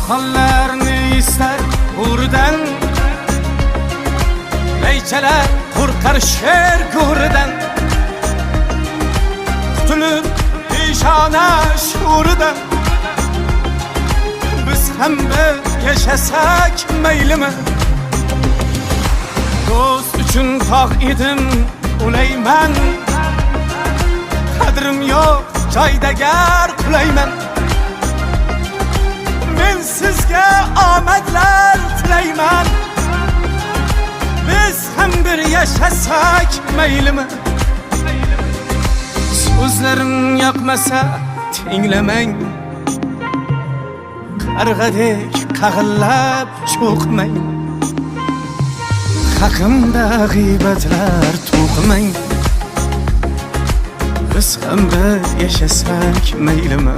Hallarni ister hurdan, Leyçeler korkar şer gurdan. Tutulur işana şuurdan, Biz hem de yaşasak meylimi. Dost üçün tağ idim uleymen, Kadrim yok joydagar qulayman. Men sizga omadlar tilayman. Biz hem bir yaşasak meylimi. So'zlarim yoqmasa tinglamang, qarg'adek qag'illab cho'qmang. Haqimda g'iybatlar to'qimang. Biz ham bir yaşasak meylimi.